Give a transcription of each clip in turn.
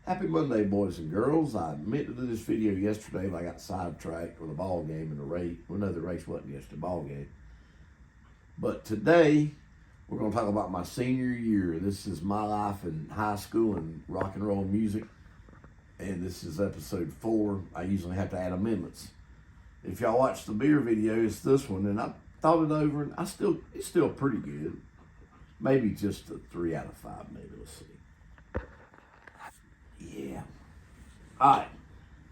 Happy Monday, boys and girls. I meant to do this video yesterday, but I got sidetracked with a ball game and the race. Well, no, the race wasn't yesterday, ball game. But today, we're going to talk about my senior year. This is my life in high school and rock and roll music. And this is episode 4. I usually have to add amendments. If y'all watch the beer video, it's this one. And I thought it over, and it's still pretty good. Maybe just a 3 out of 5, maybe. Let's see. Yeah. All right.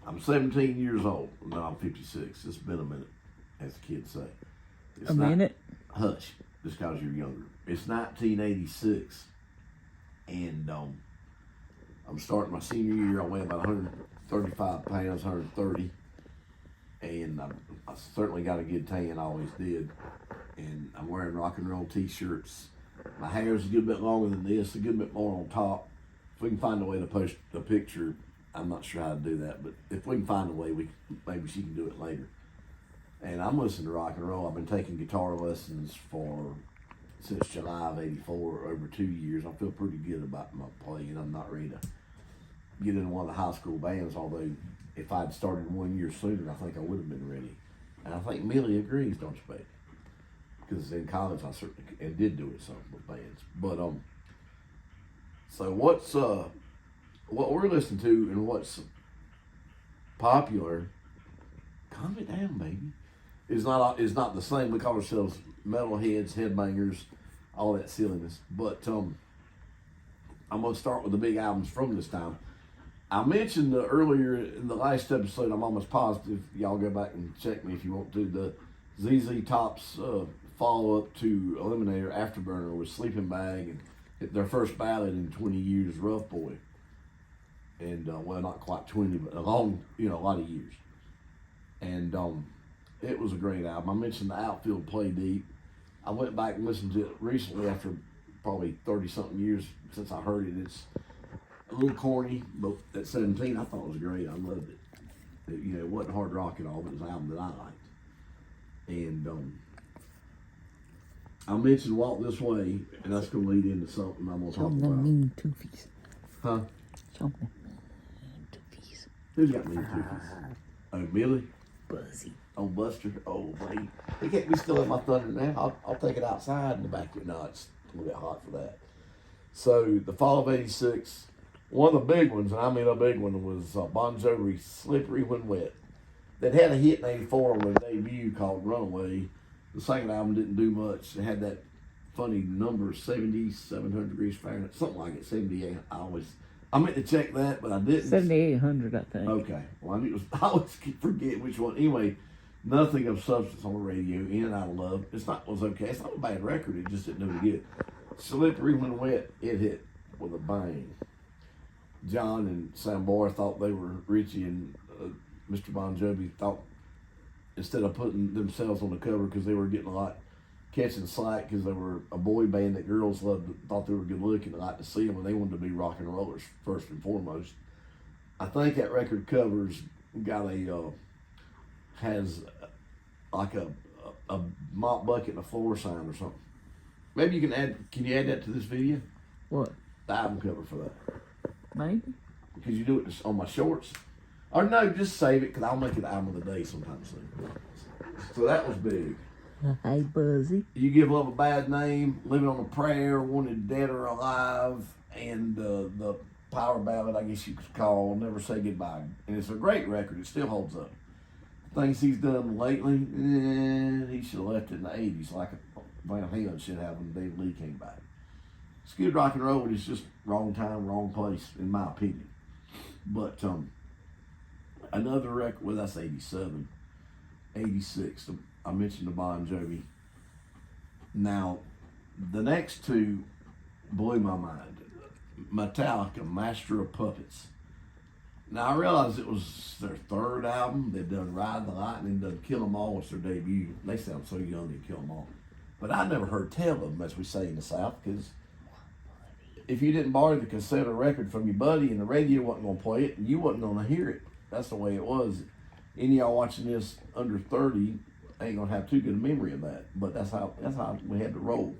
I'm 17 years old. No, I'm 56. It's been a minute, as the kids say. It's a minute? Hush, just because you're younger. It's 1986, and I'm starting my senior year. I weigh about 135 pounds, 130, and I certainly got a good tan. I always did. And I'm wearing rock and roll t-shirts. My hair is a good bit longer than this, a good bit more on top. If we can find a way to post a picture, I'm not sure how to do that, but if we can find a way, maybe she can do it later. And I'm listening to rock and roll. I've been taking guitar lessons since July of '84, over 2 years. I feel pretty good about my playing. I'm not ready to get into one of the high school bands, although if I'd started 1 year sooner, I think I would have been ready. And I think Millie agrees, don't you, babe? Because in college I certainly did do it some with bands. But so what we're listening to and what's popular, calm it down, baby, is not the same. We call ourselves metalheads, headbangers, all that silliness. But I'm gonna start with the big albums from this time. I mentioned earlier in the last episode, I'm almost positive, y'all go back and check me if you want to, the ZZ Top's follow-up to Eliminator, Afterburner, with Sleeping Bag, and their first ballad in 20 years, Rough Boy. And, well, not quite 20, but a lot of years. And it was a great album. I mentioned the Outfield Play Deep. I went back and listened to it recently after probably 30-something years since I heard it. It's a little corny, but at 17, I thought it was great. I loved it. It wasn't hard rock at all, but it was an album that I liked. And I mentioned Walk This Way, and that's going to lead into something I'm going to talk about. Mean Toofies. Huh? Something mean Toofies. Who's got mean Toofies? Oh, Billy? Buzzy. Oh, Buster. Oh, buddy. He can't be stealing my thunder now. I'll take it outside in the back. No, it's a little bit hot for that. So, the fall of '86, one of the big ones, and I mean a big one, was Bon Jovi's Slippery When Wet. That had a hit in '84 on their debut called Runaway. The second album didn't do much. It had that funny number, 700 degrees Fahrenheit, something like it, 78. I meant to check that, but I didn't. 7,800, I think. Okay. Well, I always forget which one. Anyway, Nothing of Substance on the Radio, In and Out of Love. It was okay. It's not a bad record. It just didn't do it good. Slippery When Wet, it hit with a bang. John and Sam Boyer thought they were Richie, and Mr. Bon Jovi thought, instead of putting themselves on the cover because they were getting a lot, catching slack because they were a boy band that girls loved, thought they were good looking and liked to see them, and they wanted to be rock and rollers first and foremost. I think that record covers has like a mop bucket and a floor sign or something. Maybe can you add that to this video? What? The album cover for that. Maybe. Because you do it on my shorts. Or no, just save it because I'll make it the album of the day sometime soon. So that was big. Hey, Buzzy. You Give Love a Bad Name, Living on a Prayer, Wanted Dead or Alive, and the power ballad, I guess you could call Never Say Goodbye. And it's a great record. It still holds up. Things he's done lately, he should have left it in the 80s like Van Halen should have when David Lee came back. It's good rock and roll, but it's just wrong time, wrong place, in my opinion. But another record, well, that's 87, 86. I mentioned the Bon Jovi. Now, the next two blew my mind. Metallica, Master of Puppets. Now, I realized it was their third album. They'd done Ride the Lightning, done Kill 'Em All, was their debut. They sound so young in Kill 'Em All. But I never heard tell of them, as we say in the South, because if you didn't borrow the cassette or record from your buddy and the radio wasn't going to play it, you wasn't going to hear it. That's the way it was. Any of y'all watching this under 30 ain't going to have too good a memory of that. But that's how we had to roll.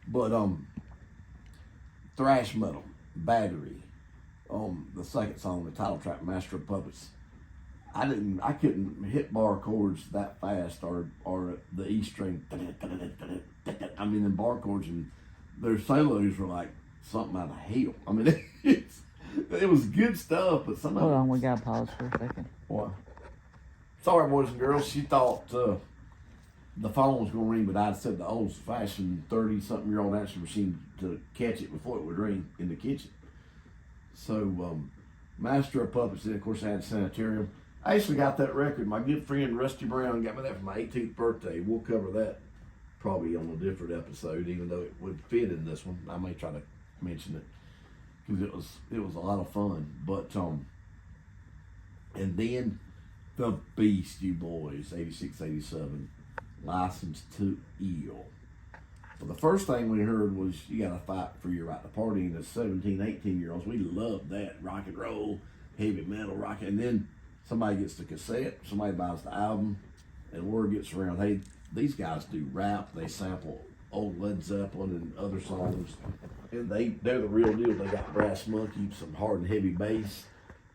But thrash metal, Battery, the second song, the title track, Master of Puppets. I couldn't hit bar chords that fast, or the E string. I mean, the bar chords and their solos were like something out of hell. I mean, it was good stuff, but some of Hold it. on, we gotta pause for a second. What? Sorry, boys and girls. She thought the phone was going to ring, but I'd set the old-fashioned 30-something-year-old answering machine to catch it before it would ring in the kitchen. So, Master of Puppets, then, of course, I had Sanitarium. I actually got that record. My good friend Rusty Brown got me that for my 18th birthday. We'll cover that probably on a different episode, even though it would fit in this one. I may try to mention it because it was a lot of fun. But and then the Beastie Boys, 86, 87, License to Ill. Well, the first thing we heard was you got to fight for your right to party. And as 17, 18-year-olds, we loved that rock and roll, heavy metal, rock. And then somebody gets the cassette, somebody buys the album, and word gets around, hey, these guys do rap. They sample old Led Zeppelin and other songs. And they're the real deal. They got Brass Monkey, some hard and heavy bass,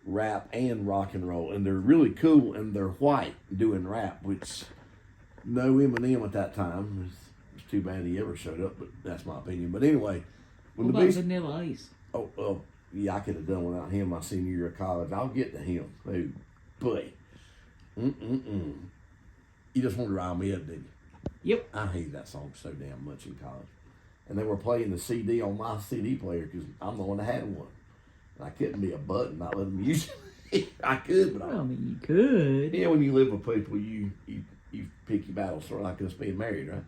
rap, and rock and roll. And they're really cool, and they're white doing rap, which no Eminem at that time. It's too bad he ever showed up, but that's my opinion. But anyway, when What the about Beast, Vanilla Ice? oh, yeah, I could have done without him my senior year of college. I'll get to him. Oh, boy. You just wanted to rile me up, didn't you? Yep. I hated that song so damn much in college. And they were playing the CD on my CD player because I'm the one that had one. And I couldn't be a button, not let them use it. I could, but Well, I mean, you could. yeah, when you live with people, you pick your battles, sort of like us being married, right?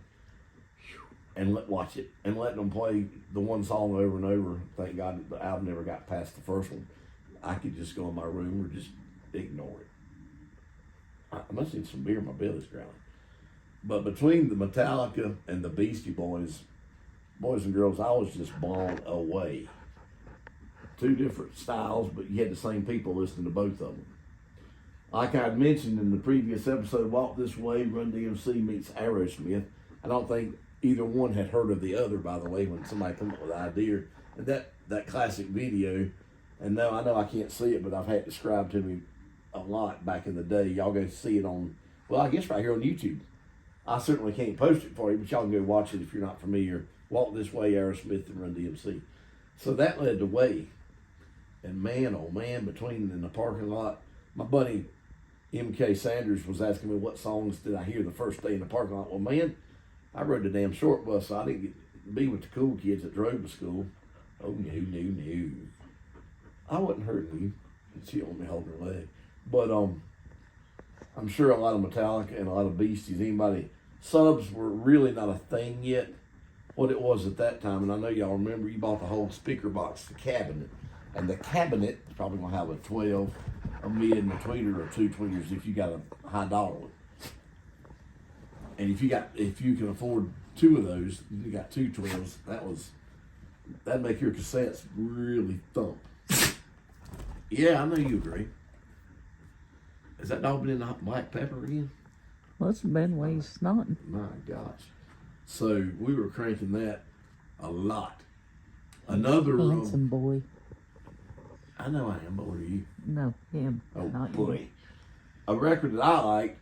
And watch it and let them play the one song over and over. Thank God the album never got past the first one. I could just go in my room or just ignore it. I must need some beer. My belly's growling. But between the Metallica and the Beastie Boys, boys and girls, I was just blown away. Two different styles, but you had the same people listening to both of them. Like I had mentioned in the previous episode, Walk This Way, Run DMC meets Aerosmith. I don't think either one had heard of the other, by the way, when somebody come up with the idea. And that classic video, and now I know I can't see it, but I've had it described to me a lot back in the day. Y'all go see it on, well, I guess right here on YouTube. I certainly can't post it for you, but y'all can go watch it if you're not familiar. Walk This Way, Aerosmith, and Run DMC. So that led the way. And man, oh man, between in the parking lot, my buddy M.K. Sanders was asking me what songs did I hear the first day in the parking lot. Well, man, I rode the damn short bus, so I didn't get to be with the cool kids that drove to school. Oh, no. I wasn't hurting you. She on me holding her leg. But I'm sure a lot of Metallica and a lot of Beasties, subs were really not a thing yet. What it was at that time, and I know y'all remember, you bought the whole speaker box, the cabinet. And the cabinet is probably going to have a 12, a mid, and a tweeter, or two tweeters if you got a high dollar one. And if you can afford two of those, you got two 12s, that'd make your cassettes really thump. Yeah, I know you agree. Has that dog been in the black pepper again? Well, it's been ways snotting. My gosh. So we were cranking that a lot. Another Handsome boy. I know I am, but what are you? No, him. Oh not boy. You. A record that I like,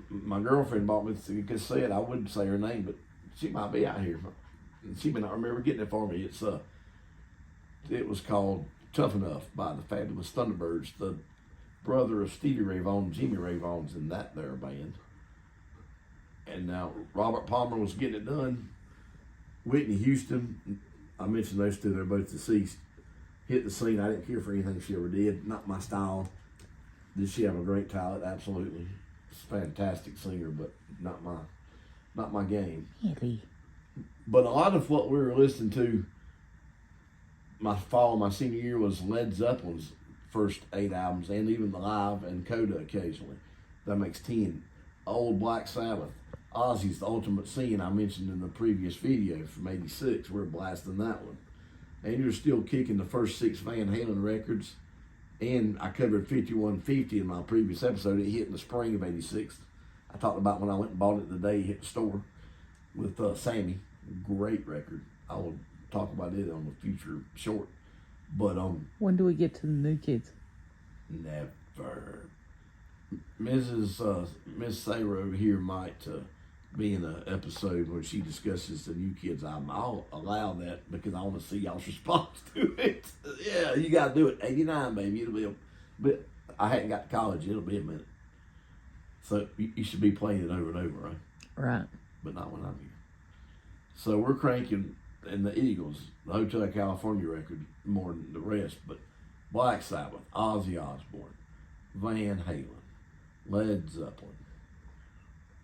my girlfriend bought me the cassette. I wouldn't say her name, but she might be out here. She may not remember getting it for me. It was called Tough Enough by the Fabulous Thunderbirds, the brother of Stevie Ray Vaughan, Jimmy Ray Vaughan's in that there band. And now Robert Palmer was getting it done. Whitney Houston, I mentioned those two, they're both deceased. Hit the scene. I didn't care for anything she ever did. Not my style. Did she have a great talent? Absolutely. She's a fantastic singer, but not my game. Really? But a lot of what we were listening to my senior year was Led Zeppelin's first 8 albums, and even the live and Coda occasionally. That makes 10. Old Black Sabbath. Ozzy's The Ultimate Sin, I mentioned in the previous video from 86. We're blasting that one. And you're still kicking the first 6 Van Halen records. And I covered 5150 in my previous episode. It hit in the spring of 86. I talked about when I went and bought it the day it hit the store with Sammy. Great record. I will talk about it on the future short. But When do we get to the new kids? never. Miss Sarah over here might be in an episode where she discusses the new kids album. I'll allow that because I want to see y'all's response to it. Yeah, you got to do it. 89, baby. It'll be a bit. I hadn't got to college. It'll be a minute. So you should be playing it over and over, right? Right. But not when I'm here. So we're cranking, and the Eagles, the Hotel California record more than the rest, but Black Sabbath, Ozzy Osbourne, Van Halen, Led Zeppelin,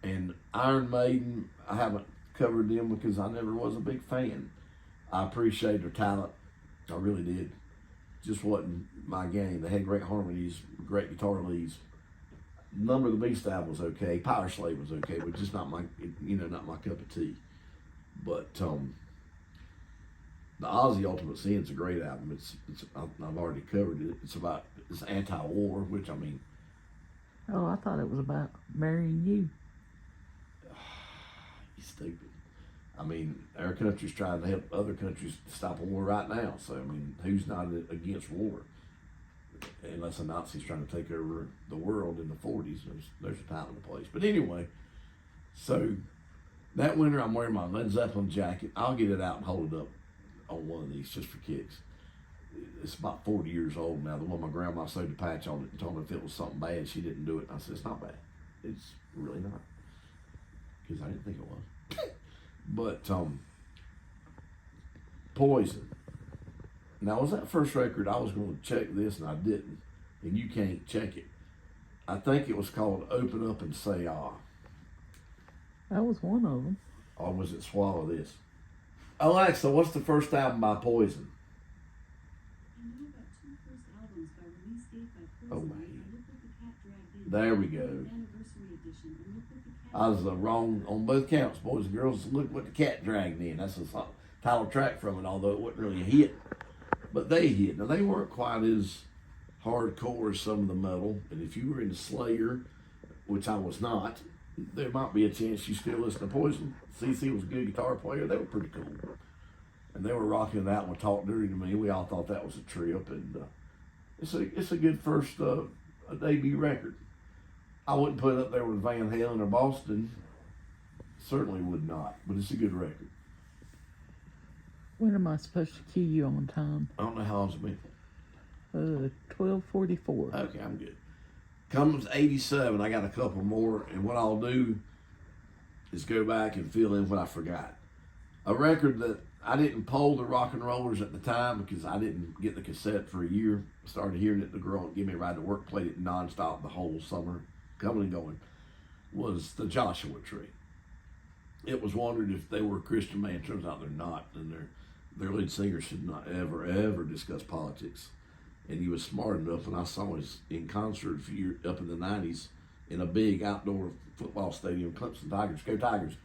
and Iron Maiden. I haven't covered them because I never was a big fan. I appreciate their talent. I really did. Just wasn't my game. They had great harmonies, great guitar leads. Number of the Beast album was okay. Power Slave was okay, but just not my, not my cup of tea. But the Ozzy Ultimate Sin's a great album. I've already covered it. It's anti-war, which I mean. Oh, I thought it was about marrying you. He's stupid. I mean, our country's trying to help other countries stop a war right now. So I mean, who's not against war? Unless the Nazis trying to take over the world in the 40s, there's a time and a place. But anyway, so that winter I'm wearing my Led Zeppelin jacket. I'll get it out and hold it up on one of these just for kicks. It's about 40 years old now. The one my grandma sewed the patch on it and told me if it was something bad, she didn't do it. And I said, it's not bad. It's really not. Because I didn't think it was. But Poison. Now, was that first record? I was going to check this and I didn't. And you can't check it. I think it was called Open Up and Say Ah. That was one of them. Or was it Swallow This? Alexa, what's the first album by Poison? Oh, man. There we go. I was wrong on both counts, boys and girls. Look what the cat dragged in. That's the title track from it, although it wasn't really a hit. But they hit. Now, they weren't quite as hardcore as some of the metal. And if you were into Slayer, which I was not, there might be a chance you still listen to Poison. CC was a good guitar player. They were pretty cool. And they were rocking it out with Talk Dirty to Me. We all thought that was a trip. And it's a good first debut record. I wouldn't put it up there with Van Halen or Boston. Certainly would not. But it's a good record. When am I supposed to cue you on time? I don't know how long's it been. 12:44. Okay, I'm good. Comes 87. I got a couple more. And what I'll do is go back and fill in what I forgot. A record that I didn't poll the rock and rollers at the time because I didn't get the cassette for a year. Started hearing it. The girl that gave me a ride to work played it nonstop the whole summer, coming and going, was the Joshua Tree. It was wondered if they were a Christian band. Turns out they're not. And their lead singer should not ever discuss politics. And he was smart enough, and I saw his in concert up in the 90s in a big outdoor football stadium, Clemson Tigers, go Tigers.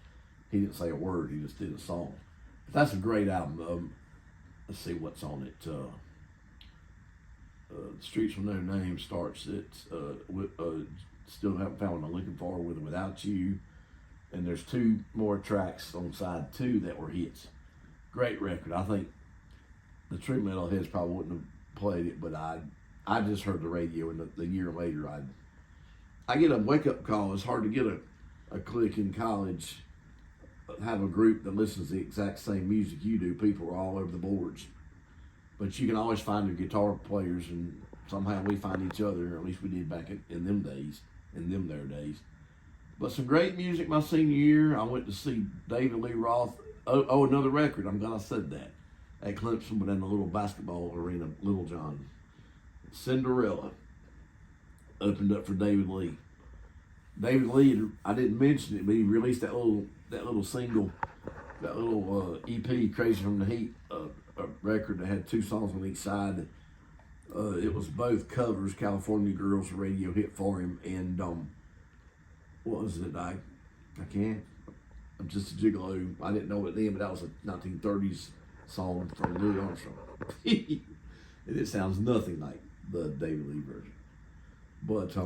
He didn't say a word. He just did a song. But that's a great album. Let's see what's on it. Streets with No Name starts it. Still haven't found what I'm looking for, With or Without You. And there's two more tracks on side 2 that were hits. Great record. I think the true metalheads probably wouldn't have played it, but I just heard the radio, and the year later I get a wake-up call. It's hard to get a clique in college, have a group that listens to the exact same music you do. People are all over the boards. But you can always find your guitar players, and somehow we find each other, or at least we did back in them days, in them there days. But some great music my senior year. I went to see David Lee Roth. Oh, another record. I'm glad I said that. At Clemson, but in the little basketball arena, Little John. Cinderella opened up for David Lee. David Lee, I didn't mention it, but he released that little single, that little EP, Crazy from the Heat, a record that had 2 songs on each side. It was both covers. California Girls, a radio hit for him, and what was it? I can't. I'm just a gigolo. I didn't know it then, but that was a 1930s song from Louis Armstrong. And it sounds nothing like the David Lee version. But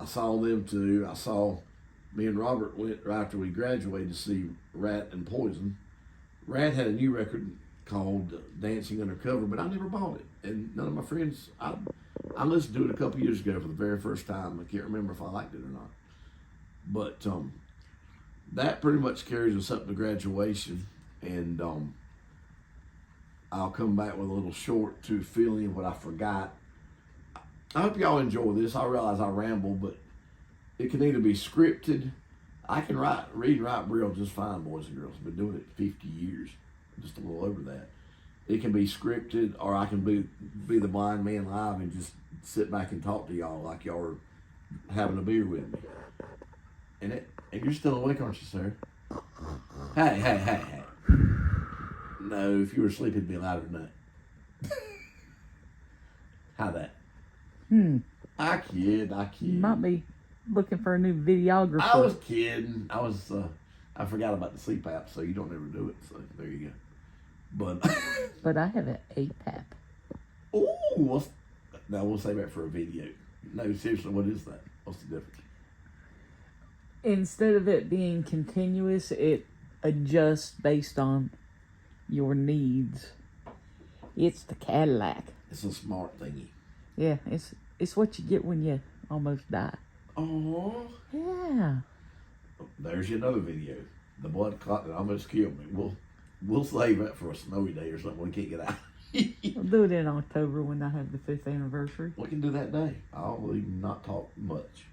I saw them too. Me and Robert went right after we graduated to see Rat and Poison. Rat had a new record called Dancing Undercover, but I never bought it. And none of my friends, I listened to it a couple years ago for the very first time. I can't remember if I liked it or not. But that pretty much carries us up to graduation. And I'll come back with a little short to fill in what I forgot. I hope y'all enjoy this. I realize I ramble, but it can either be scripted. I can read and write Braille just fine, boys and girls. I've been doing it 50 years, just a little over that. It can be scripted, or I can be the blind man live and just sit back and talk to y'all like y'all are having a beer with me. And you're still awake, aren't you, sir? Hey. No, if you were asleep, it'd be louder than that. How that? I kid. You might be looking for a new videographer. I was kidding. I forgot about the sleep app, so you don't ever do it. So there you go. But I have an APAP. Oh, now we'll save that for a video. No, seriously, what is that? What's the difference? Instead of it being continuous, it adjusts based on your needs. It's the Cadillac. It's a smart thingy. Yeah, it's what you get when you almost die. Oh. Yeah. There's another video. The blood clot that almost killed me. We'll save that for a snowy day or something we can't get out. We'll do it in October when I have the 5th anniversary. We can do that day. I'll even not talk much.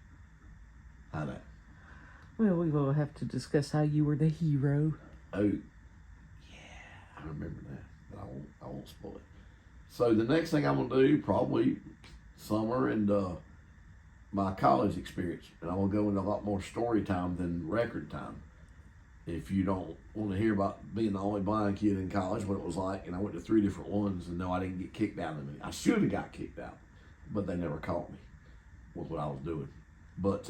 How that? Well, we will have to discuss how you were the hero. Oh, yeah, I remember that. But I won't spoil it. So the next thing I'm gonna do, probably summer and my college experience, and I'm gonna go into a lot more story time than record time. If you don't want to hear about being the only blind kid in college, what it was like, and I went to 3 different ones, and no, I didn't get kicked out of any. I should have got kicked out, but they never caught me with what I was doing. But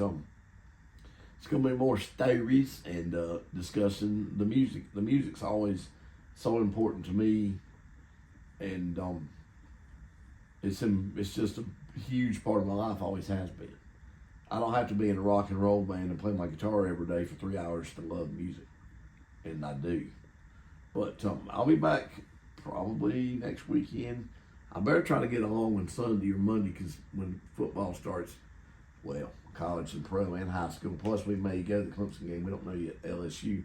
it's gonna be more stories and discussing the music. The music's always so important to me, and it's just a huge part of my life. Always has been. I don't have to be in a rock and roll band and play my guitar every day for 3 hours to love music, and I do. But I'll be back probably next weekend. I better try to get along on Sunday or Monday, because when football starts, well, college and pro and high school. Plus, we may go to the Clemson game. We don't know yet. LSU.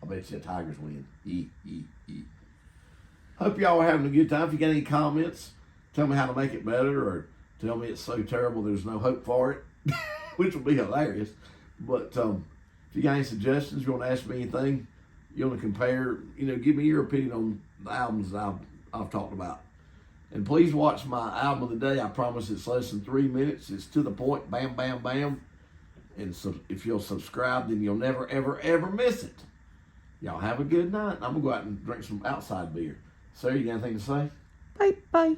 I bet you the Tigers win. Hope y'all are having a good time. If you got any comments, tell me how to make it better, or tell me it's so terrible there's no hope for it, which would be hilarious. But if you got any suggestions, you want to ask me anything, you want to compare, give me your opinion on the albums that I've talked about. And please watch my album of the day. I promise it's less than 3 minutes. It's to the point. Bam, bam, bam. And so if you'll subscribe, then you'll never, ever, ever miss it. Y'all have a good night. I'm going to go out and drink some outside beer. Sarah, you got anything to say? Bye.